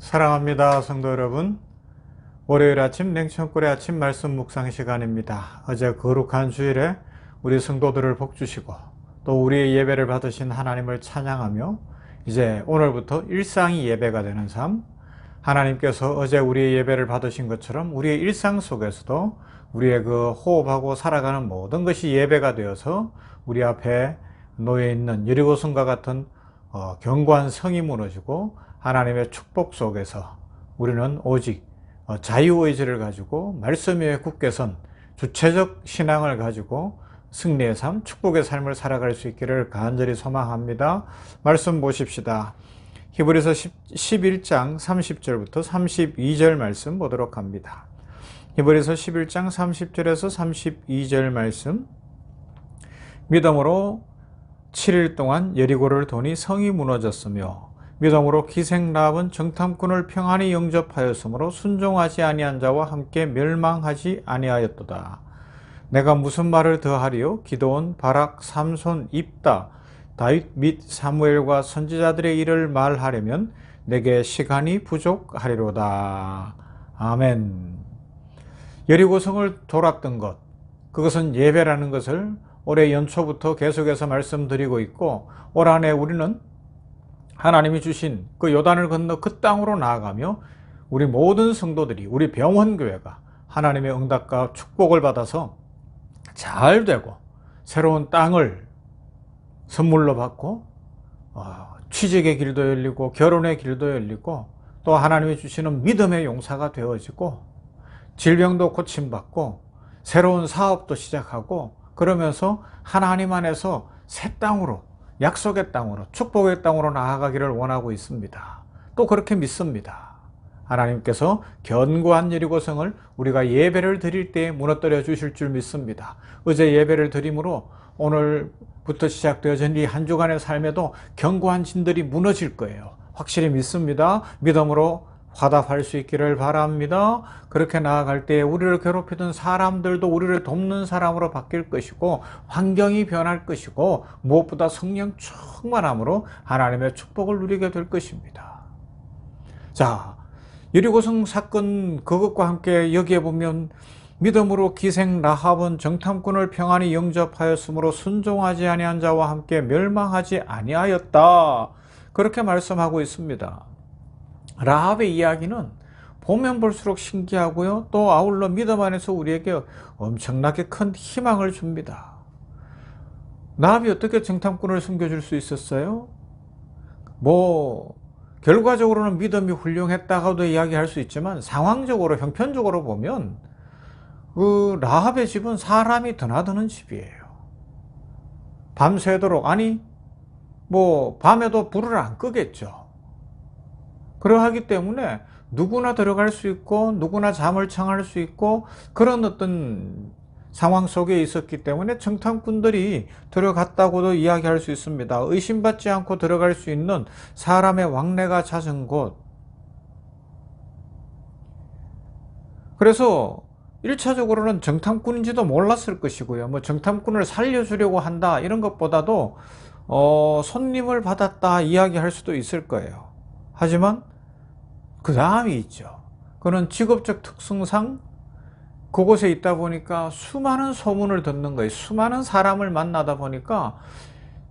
사랑합니다, 성도 여러분. 월요일 아침 냉천골의 아침 말씀 묵상 시간입니다. 어제 거룩한 주일에 우리 성도들을 복주시고 또 우리의 예배를 받으신 하나님을 찬양하며 이제 오늘부터 일상이 예배가 되는 삶, 하나님께서 어제 우리의 예배를 받으신 것처럼 우리의 일상 속에서도 우리의 그 호흡하고 살아가는 모든 것이 예배가 되어서 우리 앞에 놓여 있는 여리고성과 같은 견고한 성이 무너지고 하나님의 축복 속에서 우리는 오직 자유의지를 가지고 말씀 위에 굳게 선 주체적 신앙을 가지고 승리의 삶, 축복의 삶을 살아갈 수 있기를 간절히 소망합니다. 말씀 보십시다. 히브리서 11장 30절부터 32절 말씀 보도록 합니다. 히브리서 11장 30절에서 32절 말씀. 믿음으로 7일 동안 여리고를 도니 성이 무너졌으며 믿음으로 기생 라합은 정탐꾼을 평안히 영접하였으므로 순종하지 아니한 자와 함께 멸망하지 아니하였도다. 내가 무슨 말을 더하리요? 기드온, 바락, 삼손, 입다, 다윗 및 사무엘과 선지자들의 일을 말하려면 내게 시간이 부족하리로다. 아멘. 여리고성을 돌았던 것, 그것은 예배라는 것을 올해 연초부터 계속해서 말씀드리고 있고, 올 한 해 우리는 하나님이 주신 그 요단을 건너 그 땅으로 나아가며 우리 모든 성도들이, 우리 병원교회가 하나님의 응답과 축복을 받아서 잘 되고 새로운 땅을 선물로 받고 취직의 길도 열리고 결혼의 길도 열리고 또 하나님이 주시는 믿음의 용사가 되어지고 질병도 고침받고 새로운 사업도 시작하고 그러면서 하나님 안에서 새 땅으로, 약속의 땅으로, 축복의 땅으로 나아가기를 원하고 있습니다. 또 그렇게 믿습니다. 하나님께서 견고한 여리고성을 우리가 예배를 드릴 때 무너뜨려 주실 줄 믿습니다. 어제 예배를 드림으로 오늘부터 시작되어진 이 한 주간의 삶에도 견고한 진들이 무너질 거예요. 확실히 믿습니다. 믿음으로 화답할 수 있기를 바랍니다. 그렇게 나아갈 때 우리를 괴롭히던 사람들도 우리를 돕는 사람으로 바뀔 것이고 환경이 변할 것이고 무엇보다 성령 충만함으로 하나님의 축복을 누리게 될 것입니다. 자, 여리고성 사건 그것과 함께 여기에 보면 믿음으로 기생 라합은 정탐꾼을 평안히 영접하였으므로 순종하지 아니한 자와 함께 멸망하지 아니하였다. 그렇게 말씀하고 있습니다. 라합의 이야기는 보면 볼수록 신기하고요. 또 아울러 믿음 안에서 우리에게 엄청나게 큰 희망을 줍니다. 라합이 어떻게 정탐꾼을 숨겨줄 수 있었어요? 결과적으로는 믿음이 훌륭했다고도 이야기할 수 있지만 상황적으로, 형편적으로 보면 그 라합의 집은 사람이 드나드는 집이에요. 밤새도록, 밤에도 불을 안 끄겠죠. 그러하기 때문에 누구나 들어갈 수 있고 누구나 잠을 청할 수 있고 그런 어떤 상황 속에 있었기 때문에 정탐꾼들이 들어갔다고도 이야기할 수 있습니다. 의심받지 않고 들어갈 수 있는 사람의 왕래가 잦은 곳. 그래서 1차적으로는 정탐꾼인지도 몰랐을 것이고요. 정탐꾼을 살려주려고 한다 이런 것보다도 손님을 받았다 이야기할 수도 있을 거예요. 하지만 그 다음이 있죠. 그는 직업적 특성상 그곳에 있다 보니까 수많은 소문을 듣는 거예요. 수많은 사람을 만나다 보니까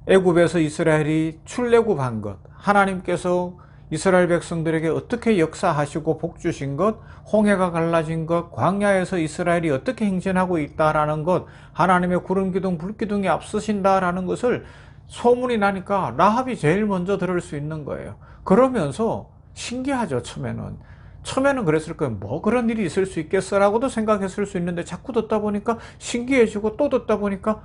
애굽에서 이스라엘이 출애굽한 것, 하나님께서 이스라엘 백성들에게 어떻게 역사하시고 복주신 것, 홍해가 갈라진 것, 광야에서 이스라엘이 어떻게 행진하고 있다라는 것, 하나님의 구름기둥, 불기둥이 앞서신다라는 것을 소문이 나니까 라합이 제일 먼저 들을 수 있는 거예요. 그러면서 신기하죠. 처음에는 그랬을 거예요. 그런 일이 있을 수 있겠어라고도 생각했을 수 있는데 자꾸 듣다 보니까 신기해지고 또 듣다 보니까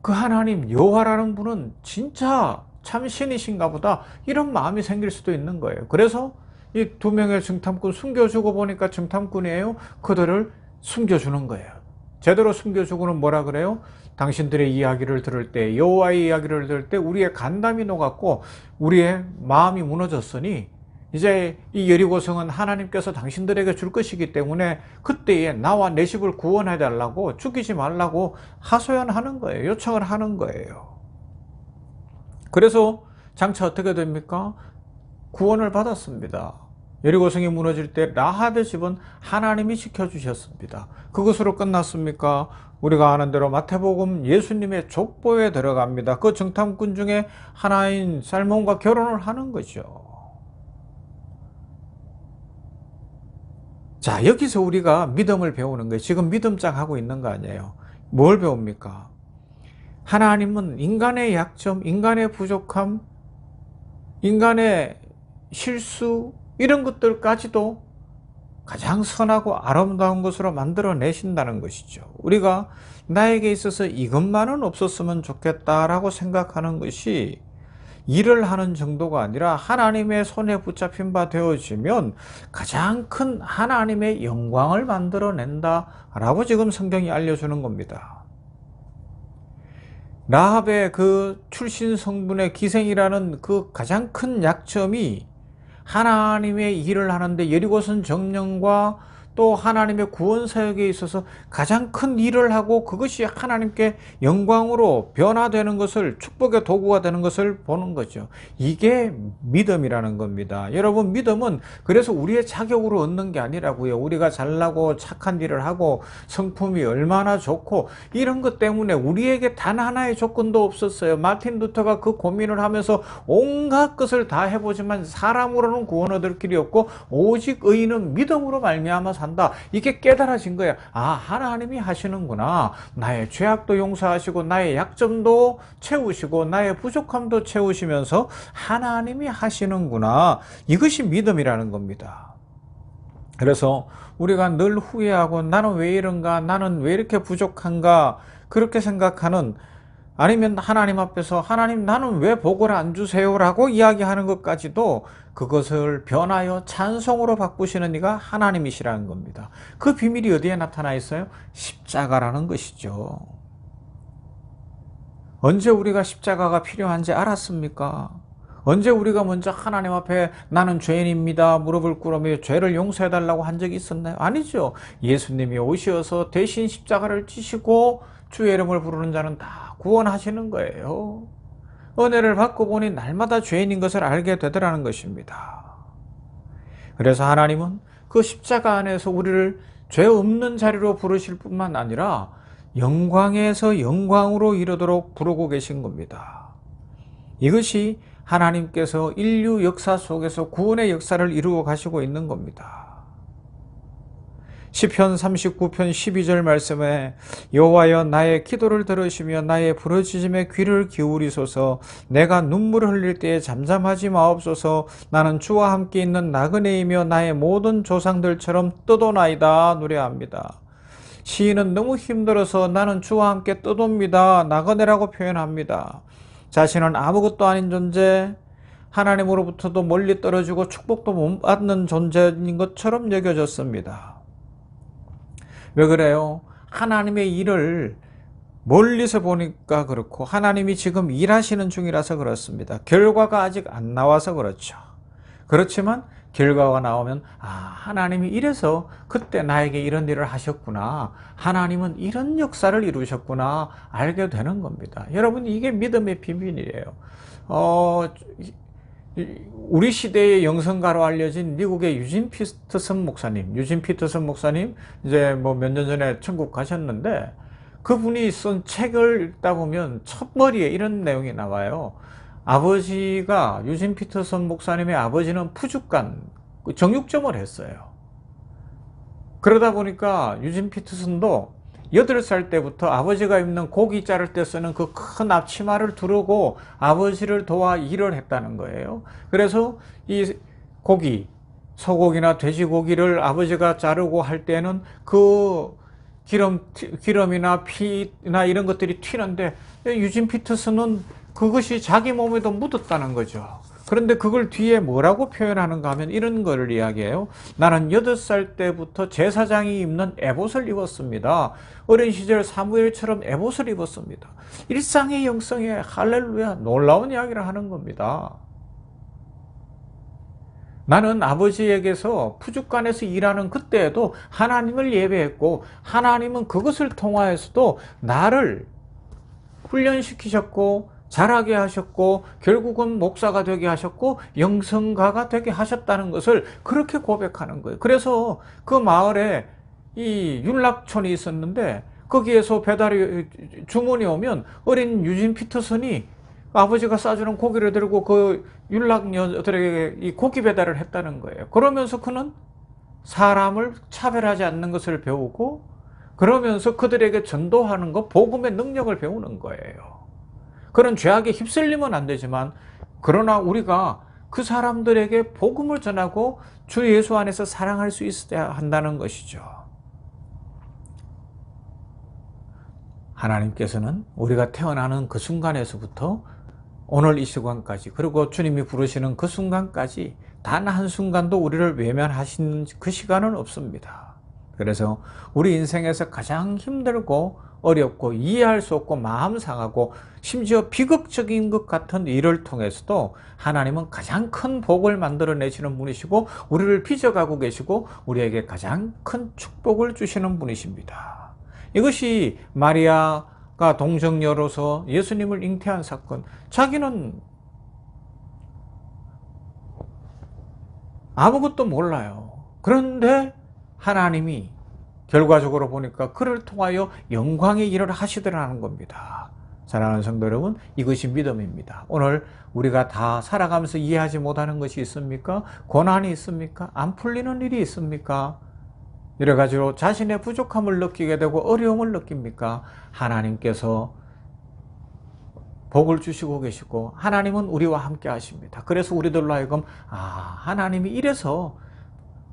그 하나님 여호와라는 분은 진짜 참 신이신가 보다 이런 마음이 생길 수도 있는 거예요. 그래서 이 두 명의 정탐꾼 숨겨주고 보니까 정탐꾼이에요. 그들을 숨겨주는 거예요. 제대로 숨겨주고는 뭐라 그래요? 당신들의 이야기를 들을 때, 여호와의 이야기를 들을 때 우리의 간담이 녹았고 우리의 마음이 무너졌으니 이제 이 여리고성은 하나님께서 당신들에게 줄 것이기 때문에 그때에 나와 내 집을 구원해 달라고, 죽이지 말라고 하소연하는 거예요. 요청을 하는 거예요. 그래서 장차 어떻게 됩니까? 구원을 받았습니다. 여리고성이 무너질 때 라합의 집은 하나님이 지켜주셨습니다. 그것으로 끝났습니까? 우리가 아는 대로 마태복음 예수님의 족보에 들어갑니다. 그 정탐꾼 중에 하나인 살몬과 결혼을 하는 거죠. 자, 여기서 우리가 믿음을 배우는 거예요. 지금 믿음장 하고 있는 거 아니에요. 뭘 배웁니까? 하나님은 인간의 약점, 인간의 부족함, 인간의 실수, 이런 것들까지도 가장 선하고 아름다운 것으로 만들어내신다는 것이죠. 우리가 나에게 있어서 이것만은 없었으면 좋겠다라고 생각하는 것이 일을 하는 정도가 아니라 하나님의 손에 붙잡힌 바 되어지면 가장 큰 하나님의 영광을 만들어낸다라고 지금 성경이 알려주는 겁니다. 라합의 그 출신 성분의 기생이라는 그 가장 큰 약점이 하나님의 일을 하는데 여리고성 점령과 또 하나님의 구원 사역에 있어서 가장 큰 일을 하고 그것이 하나님께 영광으로 변화되는 것을, 축복의 도구가 되는 것을 보는 거죠. 이게 믿음이라는 겁니다. 여러분, 믿음은 그래서 우리의 자격으로 얻는 게 아니라고요. 우리가 잘나고 착한 일을 하고 성품이 얼마나 좋고 이런 것 때문에 우리에게 단 하나의 조건도 없었어요. 마틴 루터가 그 고민을 하면서 온갖 것을 다 해보지만 사람으로는 구원 얻을 길이 없고 오직 의인은 믿음으로 말미암아 산다. 이게 깨달아진 거야. 아, 하나님이 하시는구나. 나의 죄악도 용서하시고 나의 약점도 채우시고 나의 부족함도 채우시면서 하나님이 하시는구나. 이것이 믿음이라는 겁니다. 그래서 우리가 늘 후회하고 나는 왜 이런가, 나는 왜 이렇게 부족한가 그렇게 생각하는, 아니면 하나님 앞에서 하나님 나는 왜 복을 안 주세요 라고 이야기하는 것까지도 그것을 변하여 찬송으로 바꾸시는 이가 하나님이시라는 겁니다. 그 비밀이 어디에 나타나 있어요? 십자가라는 것이죠. 언제 우리가 십자가가 필요한지 알았습니까? 언제 우리가 먼저 하나님 앞에 나는 죄인입니다 무릎을 꿇으며 죄를 용서해달라고 한 적이 있었나요? 아니죠. 예수님이 오셔서 대신 십자가를 지시고 주의 이름을 부르는 자는 다 구원하시는 거예요. 은혜를 받고 보니 날마다 죄인인 것을 알게 되더라는 것입니다. 그래서 하나님은 그 십자가 안에서 우리를 죄 없는 자리로 부르실 뿐만 아니라 영광에서 영광으로 이르도록 부르고 계신 겁니다. 이것이 하나님께서 인류 역사 속에서 구원의 역사를 이루어 가시고 있는 겁니다. 시편 39편 12절 말씀에 여호와여 나의 기도를 들으시며 나의 부르짖음에 귀를 기울이소서. 내가 눈물을 흘릴 때에 잠잠하지 마옵소서. 나는 주와 함께 있는 나그네이며 나의 모든 조상들처럼 떠도나이다 노래합니다. 시인은 너무 힘들어서 나는 주와 함께 떠돕니다 나그네라고 표현합니다. 자신은 아무것도 아닌 존재, 하나님으로부터도 멀리 떨어지고 축복도 못 받는 존재인 것처럼 여겨졌습니다. 왜 그래요? 하나님의 일을 멀리서 보니까 그렇고 하나님이 지금 일하시는 중이라서 그렇습니다. 결과가 아직 안 나와서 그렇죠. 그렇지만 결과가 나오면 아, 하나님이 이래서 그때 나에게 이런 일을 하셨구나, 하나님은 이런 역사를 이루셨구나 알게 되는 겁니다. 여러분, 이게 믿음의 비밀이에요. 우리 시대의 영성가로 알려진 미국의 유진 피터슨 목사님 이제 뭐 몇 년 전에 천국 가셨는데, 그분이 쓴 책을 읽다 보면 첫머리에 이런 내용이 나와요. 아버지가, 유진 피터슨 목사님의 아버지는 푸주간 정육점을 했어요. 그러다 보니까 유진 피터슨도 8살 때부터 아버지가 입는 고기 자를 때 쓰는 그 큰 앞치마를 두르고 아버지를 도와 일을 했다는 거예요. 그래서 이 고기, 소고기나 돼지고기를 아버지가 자르고 할 때는 그 기름이나 피나 이런 것들이 튀는데 유진 피터슨은 그것이 자기 몸에도 묻었다는 거죠. 그런데 그걸 뒤에 뭐라고 표현하는가 하면 이런 거를 이야기해요. 나는 8살 때부터 제사장이 입는 에봇을 입었습니다. 어린 시절 사무엘처럼 에봇을 입었습니다. 일상의 영성에 할렐루야, 놀라운 이야기를 하는 겁니다. 나는 아버지에게서 푸주간에서 일하는 그때에도 하나님을 예배했고 하나님은 그것을 통하여서도 나를 훈련시키셨고 자라게 하셨고 결국은 목사가 되게 하셨고 영성가가 되게 하셨다는 것을 그렇게 고백하는 거예요. 그래서 그 마을에 이 율락촌이 있었는데 거기에서 배달이 주문이 오면 어린 유진 피터슨이 아버지가 싸주는 고기를 들고 그 율락녀들에게 이 고기 배달을 했다는 거예요. 그러면서 그는 사람을 차별하지 않는 것을 배우고 그러면서 그들에게 전도하는 것, 복음의 능력을 배우는 거예요. 그런 죄악에 휩쓸리면 안 되지만 그러나 우리가 그 사람들에게 복음을 전하고 주 예수 안에서 사랑할 수 있어야 한다는 것이죠. 하나님께서는 우리가 태어나는 그 순간에서부터 오늘 이 시간까지 그리고 주님이 부르시는 그 순간까지 단 한순간도 우리를 외면하신 그 시간은 없습니다. 그래서 우리 인생에서 가장 힘들고 어렵고 이해할 수 없고 마음 상하고 심지어 비극적인 것 같은 일을 통해서도 하나님은 가장 큰 복을 만들어내시는 분이시고 우리를 빚어가고 계시고 우리에게 가장 큰 축복을 주시는 분이십니다. 이것이 마리아가 동정녀로서 예수님을 잉태한 사건. 자기는 아무것도 몰라요. 그런데 하나님이 결과적으로 보니까 그를 통하여 영광의 일을 하시더라는 겁니다. 사랑하는 성도 여러분, 이것이 믿음입니다. 오늘 우리가 다 살아가면서 이해하지 못하는 것이 있습니까? 고난이 있습니까? 안 풀리는 일이 있습니까? 여러 가지로 자신의 부족함을 느끼게 되고 어려움을 느낍니까? 하나님께서 복을 주시고 계시고 하나님은 우리와 함께 하십니다. 그래서 우리들로 하여금 하나님이 이래서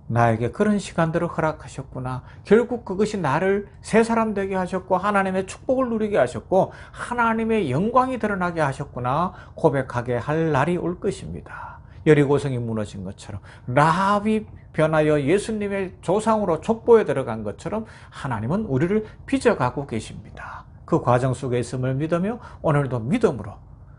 나에게 그런 시간들을 허락하셨구나. 결국 그것이 나를 새 사람 되게 하셨고 하나님의 축복을 누리게 하셨고 하나님의 영광이 드러나게 하셨구나 고백하게 할 날이 올 것입니다. 여리고성이 무너진 것처럼 라합이 변하여 예수님의 조상으로 족보에 들어간 것처럼 하나님은 우리를 빚어가고 계십니다. 그 과정 속에 있음을 믿으며 오늘도 믿음으로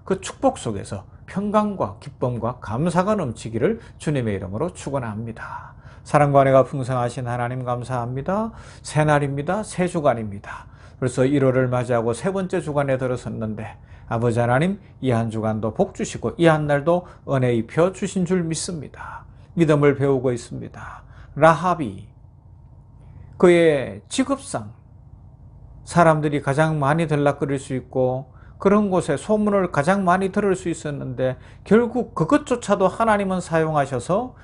그 축복 속에서 평강과 기쁨과 감사가 넘치기를 주님의 이름으로 축원합니다. 사랑과 은혜가 풍성하신 하나님 감사합니다. 새 날입니다. 새 주간입니다. 벌써 1월을 맞이하고 세 번째 주간에 들어섰는데 아버지 하나님 이 한 주간도 복 주시고 이 한 날도 은혜 입혀 주신 줄 믿습니다. 믿음을 배우고 있습니다. 라합이 그의 직업상 사람들이 가장 많이 들락거릴 수 있고 그런 곳에 소문을 가장 많이 들을 수 있었는데 결국 그것조차도 하나님은 사용하셔서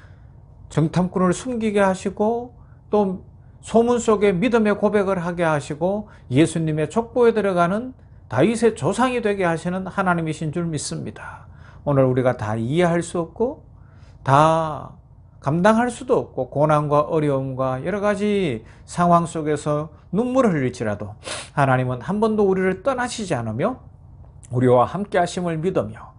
정탐꾼을 숨기게 하시고 또 소문 속에 믿음의 고백을 하게 하시고 예수님의 족보에 들어가는 다윗의 조상이 되게 하시는 하나님이신 줄 믿습니다. 오늘 우리가 다 이해할 수 없고 다 감당할 수도 없고 고난과 어려움과 여러 가지 상황 속에서 눈물을 흘릴지라도 하나님은 한 번도 우리를 떠나시지 않으며 우리와 함께 하심을 믿으며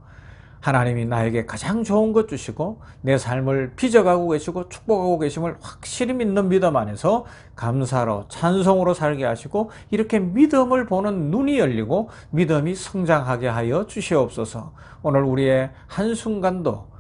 하나님이 나에게 가장 좋은 것 주시고 내 삶을 빚어가고 계시고 축복하고 계심을 확실히 믿는 믿음 안에서 감사로 찬송으로 살게 하시고 이렇게 믿음을 보는 눈이 열리고 믿음이 성장하게 하여 주시옵소서. 오늘 우리의 한순간도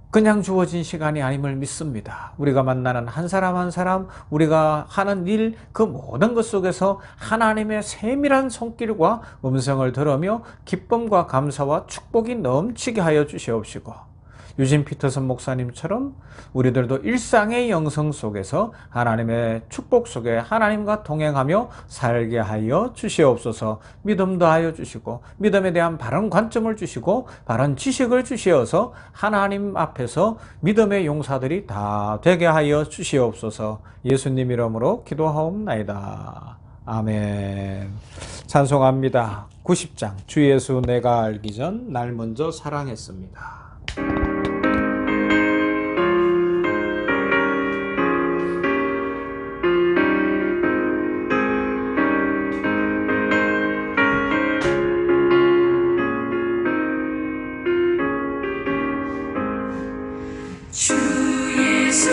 그냥 주어진 시간이 아님을 믿습니다. 우리가 만나는 한 사람 한 사람, 우리가 하는 일, 그 모든 것 속에서 하나님의 세밀한 손길과 음성을 들으며 기쁨과 감사와 축복이 넘치게 하여 주시옵시고 유진 피터슨 목사님처럼 우리들도 일상의 영성 속에서 하나님의 축복 속에 하나님과 동행하며 살게 하여 주시옵소서. 믿음도 하여 주시고 믿음에 대한 바른 관점을 주시고 바른 지식을 주시어서 하나님 앞에서 믿음의 용사들이 다 되게 하여 주시옵소서. 예수님 이름으로 기도하옵나이다. 아멘. 찬송합니다. 90장 주 예수 내가 알기 전 날 먼저 사랑했습니다. 주 예수